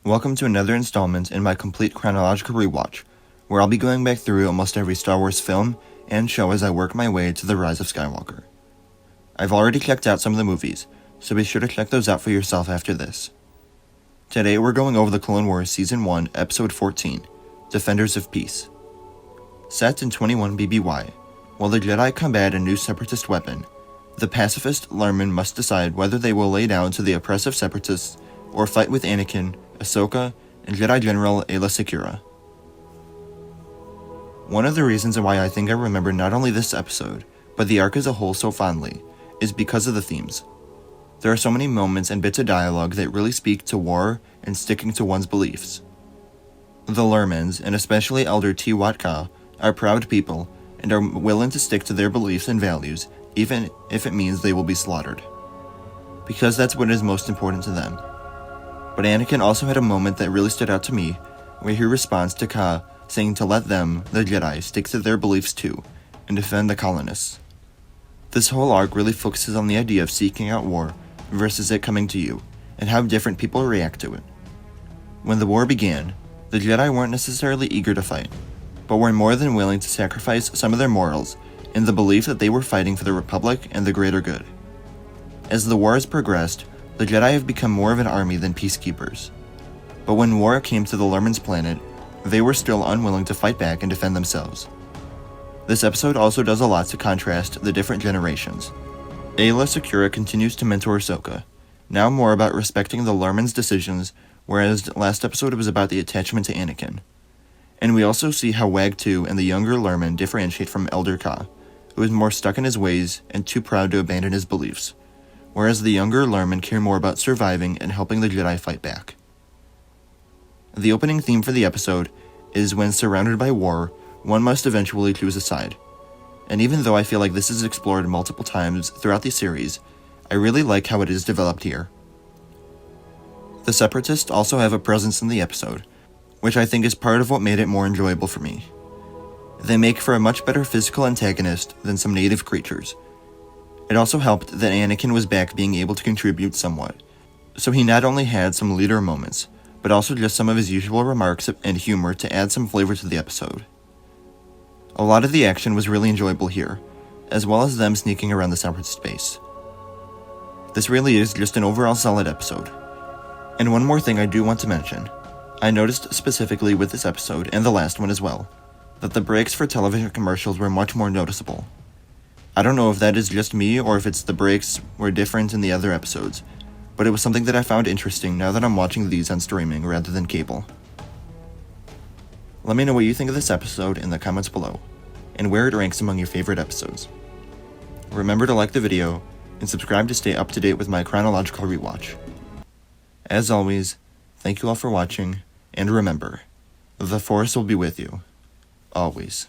Welcome to another installment in my complete chronological rewatch, where I'll be going back through almost every Star Wars film and show as I work my way to the Rise of Skywalker. I've already checked out some of the movies, so be sure to check those out for yourself after this. Today we're going over the Clone Wars Season 1, Episode 14, Defenders of Peace. Set in 21 BBY, while the Jedi combat a new Separatist weapon, the pacifist Lurmen must decide whether they will lay down to the oppressive Separatists or fight with Anakin, Ahsoka, and Jedi General Aayla Secura. One of the reasons why I think I remember not only this episode, but the arc as a whole so fondly, is because of the themes. There are so many moments and bits of dialogue that really speak to war and sticking to one's beliefs. The Lurmens, and especially Elder T. Watka, are proud people and are willing to stick to their beliefs and values, even if it means they will be slaughtered. Because that's what is most important to them. But Anakin also had a moment that really stood out to me, where he responds to Ka saying to let them, the Jedi, stick to their beliefs too, and defend the colonists. This whole arc really focuses on the idea of seeking out war versus it coming to you, and how different people react to it. When the war began, the Jedi weren't necessarily eager to fight, but were more than willing to sacrifice some of their morals in the belief that they were fighting for the Republic and the greater good. As the war has progressed, the Jedi have become more of an army than peacekeepers. But when war came to the Lurmen's planet, they were still unwilling to fight back and defend themselves. This episode also does a lot to contrast the different generations. Aayla Secura continues to mentor Ahsoka, now more about respecting the Lurmen's decisions, whereas last episode was about the attachment to Anakin. And we also see how Wag 2 and the younger Lurmen differentiate from Elder Ka, who is more stuck in his ways and too proud to abandon his beliefs, whereas the younger Lurmen care more about surviving and helping the Jedi fight back. The opening theme for the episode is when surrounded by war, one must eventually choose a side. And even though I feel like this is explored multiple times throughout the series, I really like how it is developed here. The Separatists also have a presence in the episode, which I think is part of what made it more enjoyable for me. They make for a much better physical antagonist than some native creatures. It also helped that Anakin was back being able to contribute somewhat, so he not only had some leader moments, but also just some of his usual remarks and humor to add some flavor to the episode. A lot of the action was really enjoyable here, as well as them sneaking around the Separatist base. This really is just an overall solid episode. And one more thing I do want to mention. I noticed specifically with this episode, and the last one as well, that the breaks for television commercials were much more noticeable. I don't know if that is just me or if it's the breaks were different in the other episodes, but it was something that I found interesting now that I'm watching these on streaming rather than cable. Let me know what you think of this episode in the comments below, and where it ranks among your favorite episodes. Remember to like the video, and subscribe to stay up to date with my chronological rewatch. As always, thank you all for watching, and remember, the Force will be with you, always.